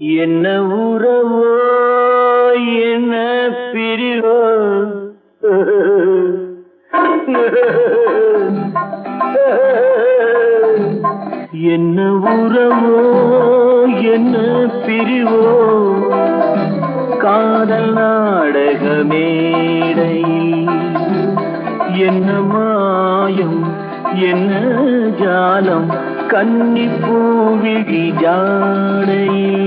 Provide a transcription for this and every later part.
என்ன உறவோ என்ன பிரிவோ என்ன உறவோ என்ன பிரிவோ காதல் நாடக மேடையில் என்ன மாயம் என்ன ஜாலம் கன்னி பூவிழி ஜாடையில்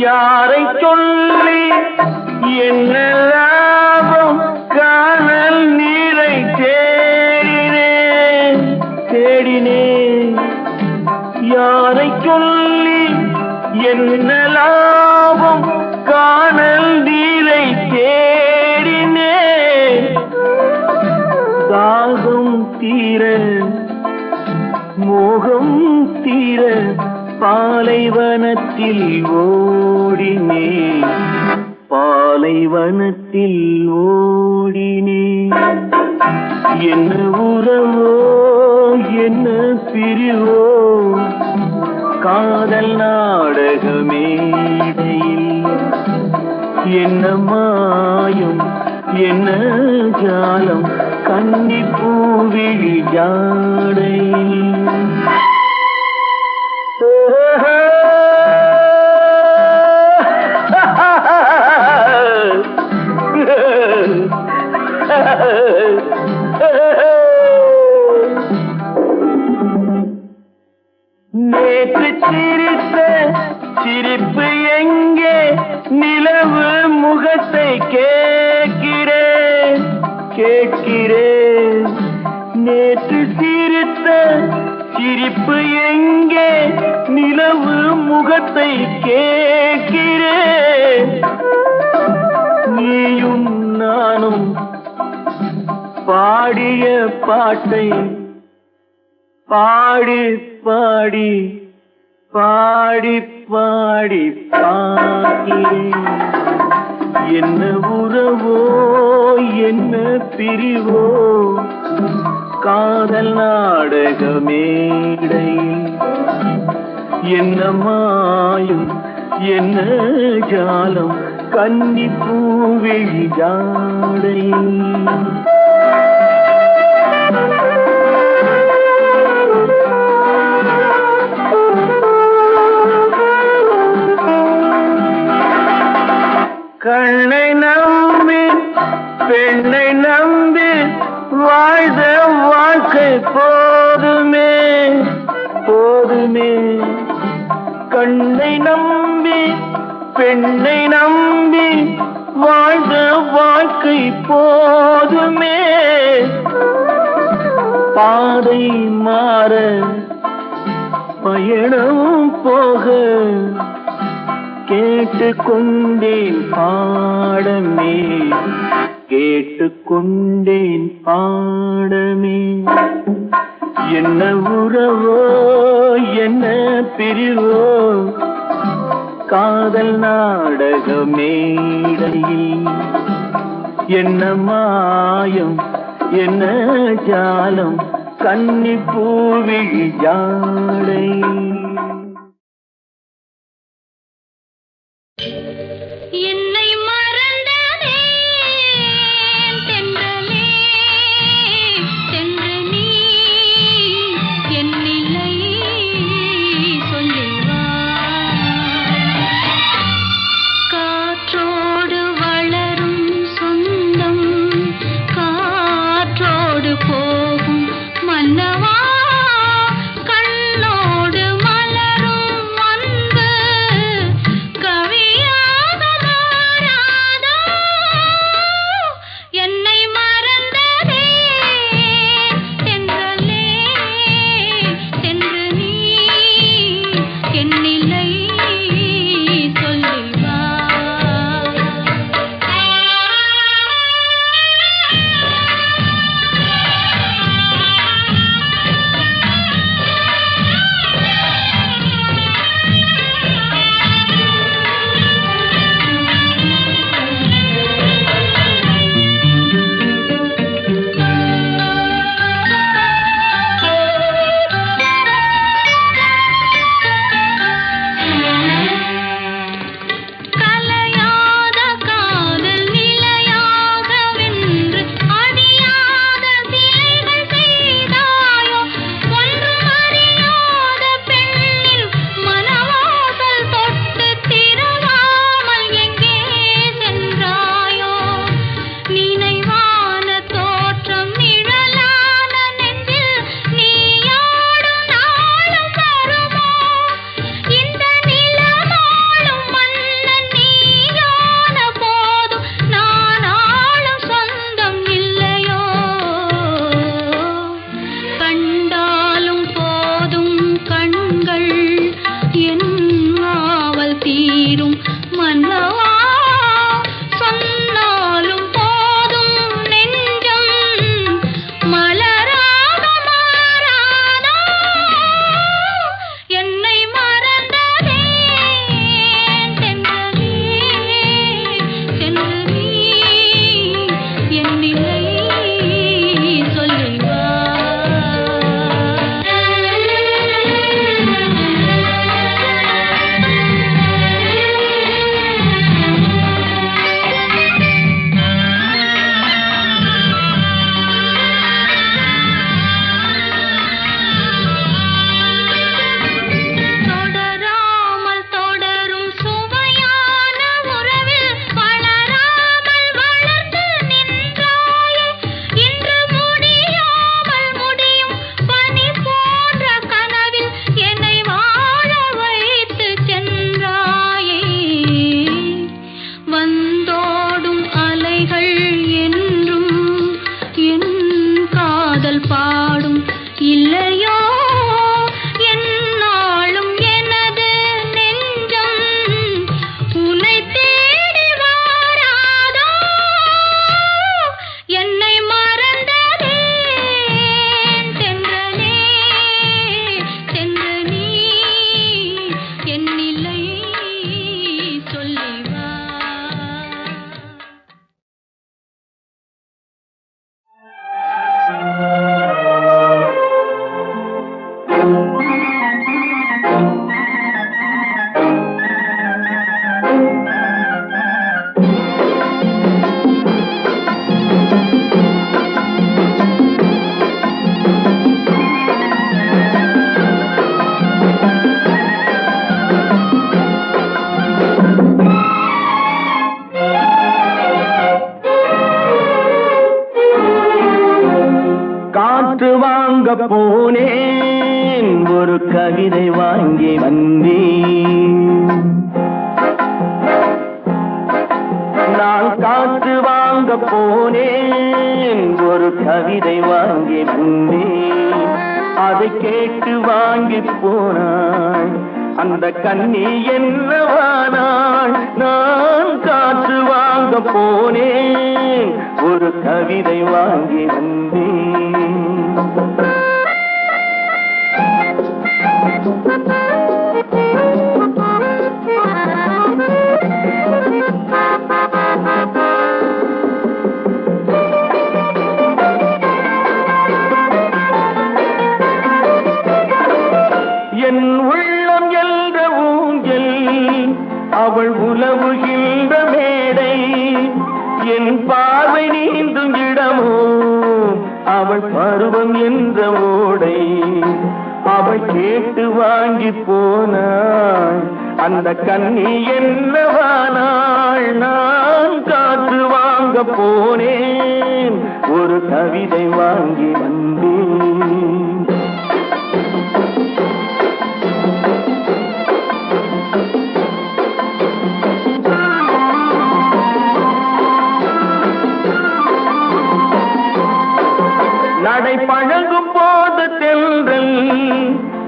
யாரை சொல்லி என்ன லாபம் காணல் நீரை தேடினேன் தேடினேன் யாரை சொல்லி என்ன லாபம் காணல் நீரை தேடினேன் தாகம் தீர மோகம் தீர பாலைவனத்தில் ஓடினே பாலைவனத்தில் ஓடினே என்ன உறவோ என்ன பிரிவோ காதல் நாடக மேடையில் என்ன மாயம் என்ன ஜாலம் கன்னி பூவிழி ஜாடையில் நேற்று சிரித்த சிரிப்பு எங்கே நிலவு முகத்தை கேட்கிறேன் கேட்கிறேன் நேற்று சிரித்த சிரிப்பு எங்கே நிலவு முகத்தை கேட்கிறேன் நீயும் நானும் பாடிய பாட்டை பாடி பாடி பாடி பாடி பாக்கிறேன் என்ன உறவோ என்ன பிரிவோ காதல் நாடக மேடையில் என்ன மாயம் என்ன ஜாலம் கன்னி பூவிழி ஜாடையில் கண்ணை நம்பி பெண்ணை நம்பி வாழ்ந்த வாழ்க்கை போதுமே போதுமே கண்ணை நம்பி பெண்ணை நம்பி வாழ்ந்த வாழ்க்கை போதுமே பாதை மாற பயணம் போக கேட்டுக்கொண்டேன் பாடமே கேட்டுக்கொண்டேன் பாடமே என்ன உறவோ என்ன பிரிவோ காதல் நாடக மேடையில் என்ன மாயம் என்ன ஜாலம் கன்னி பூவிழி ஜாடையில் என்னை மறந்ததே தென்றலே தென்றனி என் நிலை சொல்லிவா காற்றோடு வளரும் சொந்தம் காற்றோடு போகும் மன்னவா கண்ணோடு மலரும் அன்பு கவியாததா கவிதை வாங்கி வந்தேன். அதை கேட்டு வாங்கி போனாள் அந்த கண்ணி என்னவானாள். நான் காற்று வாங்க போனேன், ஒரு கவிதை வாங்கி வந்தேன். என் உள்ளம் என்ற ஊஞ்சல், அவள் உலவுகின்ற மேடை. என் பார்வை நீந்தும் இடமோ, அவள் பருவம் என்ற ஓடை. அவள் கேட்டு வாங்கி போனாள் அந்த கண்ணி என்னவானாள். நான் காற்று வாங்க போனேன், ஒரு கவிதை வாங்கி வந்தேன். நடை பழகும் போது தென்றல்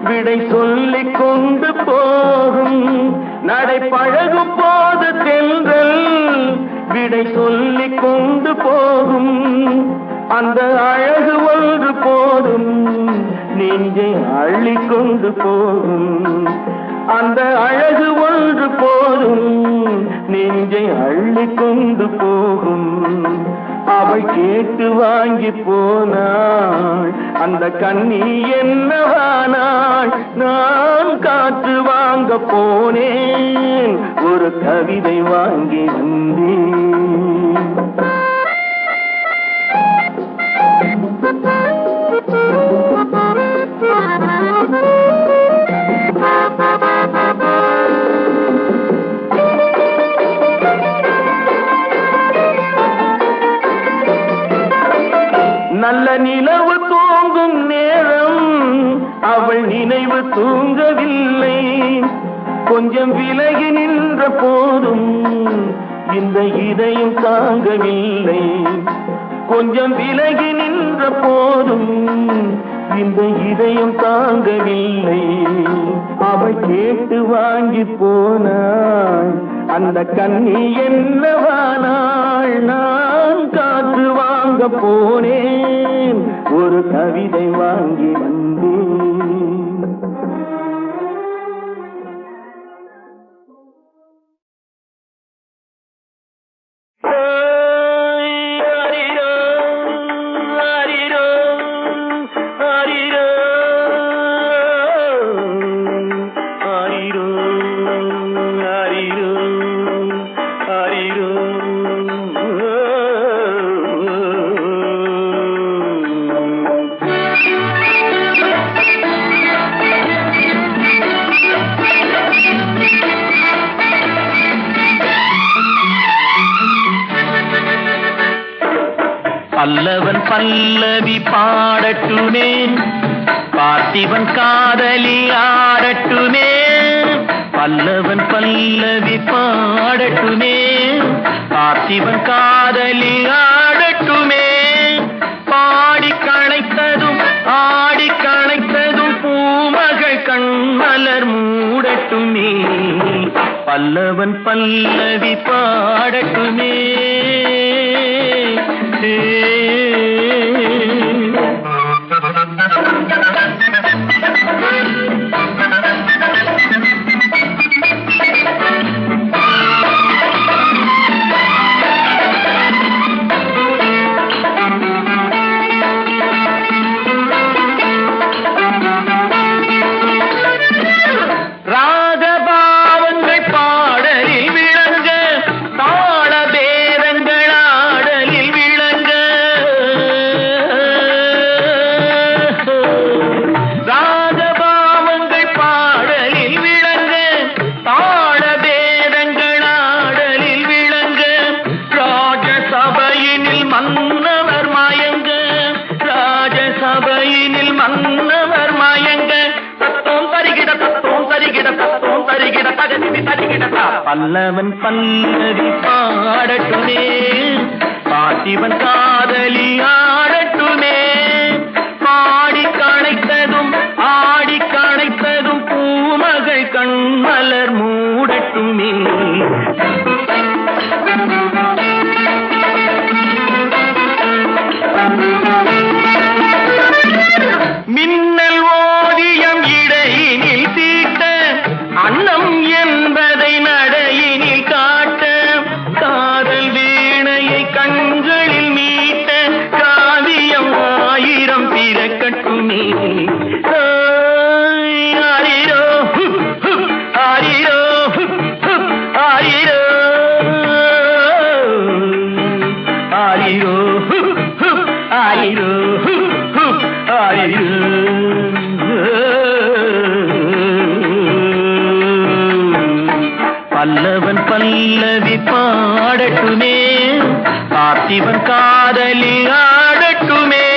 விடை சொல்லிக் கொண்டு போகும். நடை பழகும் போது தென்றல் விடை சொல்லிக் கொண்டு போகும். அந்த அழகு ஒன்று போதும், நெஞ்சை அள்ளிக் கொண்டு போகும். அந்த அழகு ஒன்று போதும், நெஞ்சை அள்ளிக் கொண்டு போகும். அவள் கேட்டு வாங்கி போனாள் அந்த கண்ணி என்னவானாள். நான் காற்று வாங்க போனேன், ஒரு கவிதை வாங்கி வந்தேன். நல்ல நிலவு தூங்கும் நேரம் அவள் நினைவு தூங்கவில்லை. கொஞ்சம் விலகி நின்ற போதும் இந்த இதயம் தாங்கவில்லை. கொஞ்சம் விலகி நின்ற போதும் இந்த இதயம் தாங்கவில்லை. அவள் கேட்டு வாங்கி போனாள் அந்த கண்ணி என்னவானாள். நான் காற்று வாங்க போனேன், ஒரு கவிதை வாங்கி வந்தேன். பல்லவன் பல்லவி பாடட்டுமே, பார்த்திபன் காதலி ஆடட்டுமே. பல்லவன் பல்லவி பாடட்டுமே, பார்த்திபன் காதலி ஆடட்டுமே. பாடி களைத்ததும் ஆடி களைத்ததும் பூமகள் கண்மலர் மூடட்டுமே. பல்லவன் பல்லவி பாடட்டுமே. ராகபாவங்கள் பாடலில் விளங்க, தாள பேரங்கள் ஆடலில் விளங்க. ராகபாவங்கள் பாடலில் விளங்க, தாள பேரங்கள் ஆடலில் விளங்க. ராஜசபையினில் மன்னவர் மயங்க, ராஜசபையினில் மன்னவர் மயங்க. பல்லவன் பல்லவி பாடட்டுமே, பார்த்திபன் காதலி ஆடட்டுமே. பாடட்டுமே. மின்னல் ஓவியம் இடையினில் தீட்ட, அன்னம் என்பதை நடையினில் காட்ட, காதல் வீணையை கண்களில் மீட்ட, காவியம் ஆயிரம் பிறக்கட்டுமே. ஆரிரோ ஆரிரோ ஆரிரோ ஆரிரோ ஆரிரோ ஆரிரோ. பல்லவன் பல்லவி பாடட்டுமே, பார்த்திபன் காதலில் ஆடட்டுமே.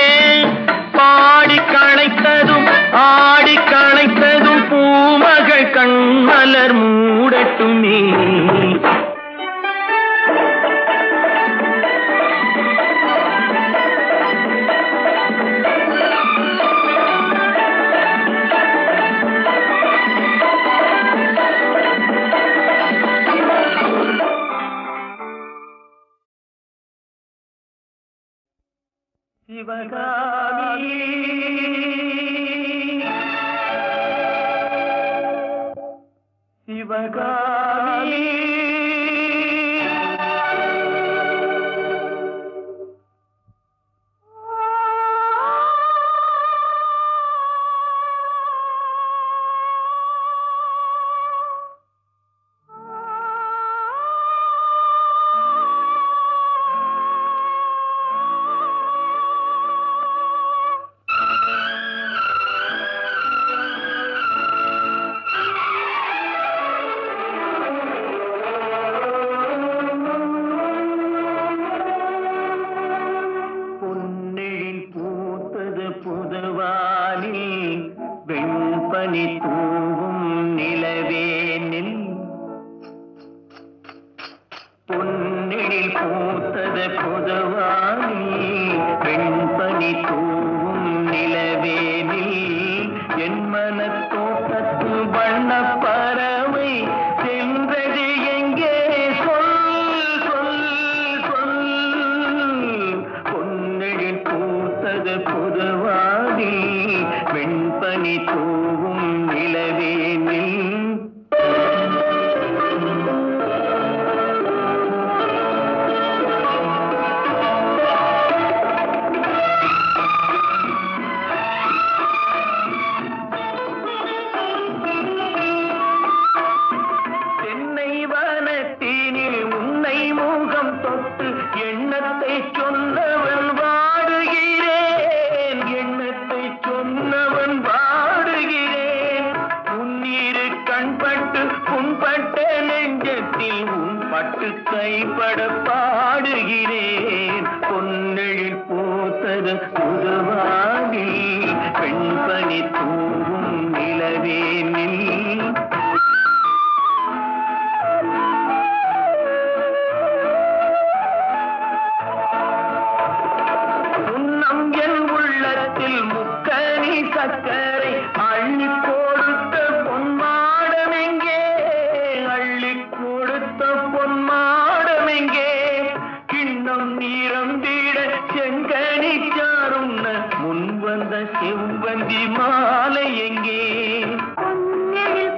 பாடி களைத்ததும் ஆடி களைத்ததும் பூமகள் கண்மலர் மூடட்டுமே. சிவகாமி சிவகாமி வெண்பனி தூவும் நிலவேனில், பொன்னில் பூத்தது புதுவானி வெண்பனி தூவும் நிலவேனில், என் மனத்தோட்டத்து வண்ண பறவை சென்றது எங்கே சொல் சொல் சொல். பொன்னில் பூத்தது புதுவானி வெண்பனி தூவும் நிலவேனில். தென்னை வனத்தினில் உன்னை முகம் தொட்டு எண்ணத்தை சொன்னவன் வாடுகிறேன், எண்ணத்தை சொன்னவன் வாடுகிறேன். உன்னிரு கண்பட்டு புண்பட்ட நெஞ்சத்தில் உன் பட்டு கைப்பட பாடுகிறேன். பொன்னெழில் பூத்தது புதுவானி வெண்பனி தூவும் நிலவேனில். முக்கனி சக்கரை அள்ளி கொடுத்த பொன்மாடமெங்கே, அள்ளி கொடுத்த பொன்மாடமெங்கே. கிண்ணம் நீரம்பிட செங்கனி சாருண்ண முன் வந்த செவ்வந்தி மாலை எங்கே. பொன்னெழில்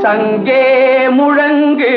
சங்கே முழங்கு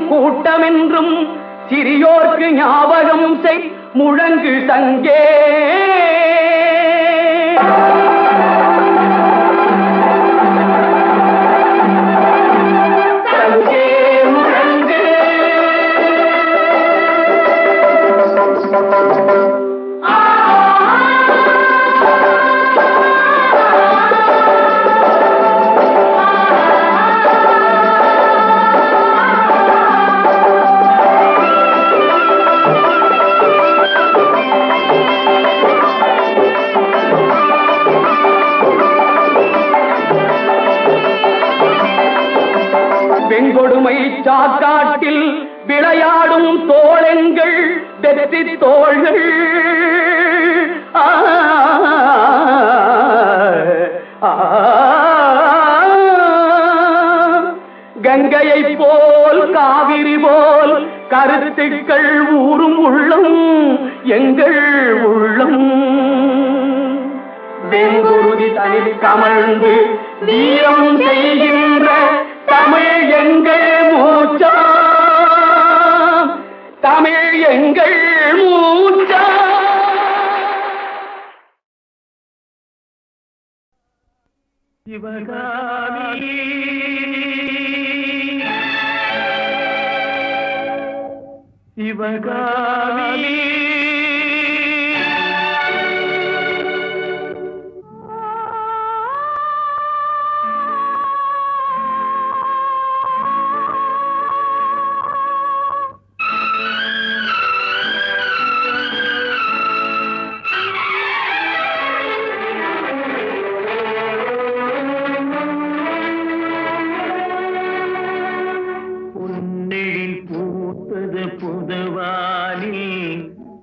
கூட்டமென்றும் சிறியோர்க்கு ஞாபகம் செய் முழங்கு சங்கே வெங்கொடுமை சாக்காட்டில் விளையாடும் தோழங்கள் வெற்றி தோள்கள் கங்கையை போல் காவிரி போல் கருத்துக்கள் ஊறும் உள்ளம் எங்கள் உள்ளம் வெங்குருதி தனில் கமழ்ந்து வீரம் செய்கின்ற தமிழ் எங்கள் மூச்சா தமிழ் எங்கள் மூச்சா சிவகாமி சிவகாமி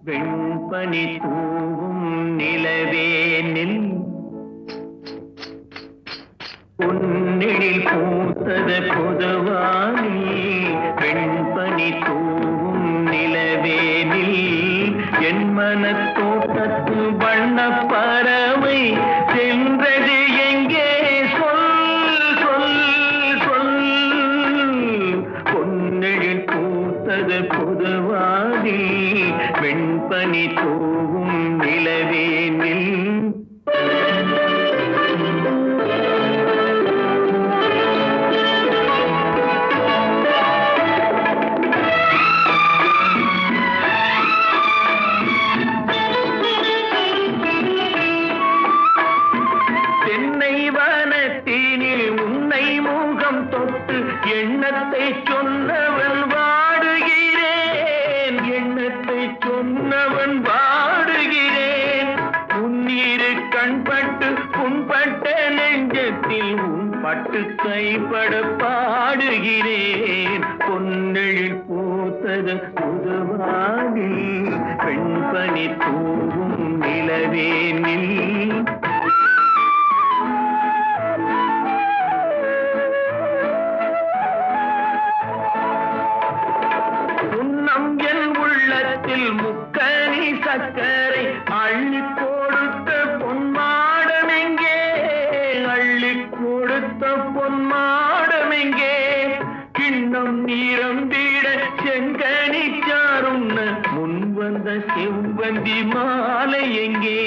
வெண்பனி தூவும் நிலவேனில் பொன்னிழில் பூத்தது பொதுவானி வெண்பனி தூவும் நிலவேனில் என் மனத்தோட்டத்து வண்ண பறவை பூத்தது புதுவாதி வெண்பனி தூவும் நிலவேனில் தென்னை வனத்தினில் உன்னை முகம் தொட்டு எண்ணத்தை சொன்னவன் வாடுகிறேன் எண்ணத்தை சொன்னவன் வாடுகிறேன் உன்னிரு கண்பட்டு புண்பட்ட நெஞ்சத்தில் உன் பட்டு கைப்பட பாடுகிறேன் பொன்னெழில் பூத்தது புதுவாதி பெண்பனி தூவும் நிலவேனில் முக்கனி சக்கரை அள்ளி கொடுத்த பொன்மாடமெங்கே அள்ளி கொடுத்த பொன்மாடமெங்கே கிண்ணம் நீரம்பிட செங்கனி சாருண்ண முன் வந்த செவ்வந்தி மாலை எங்கே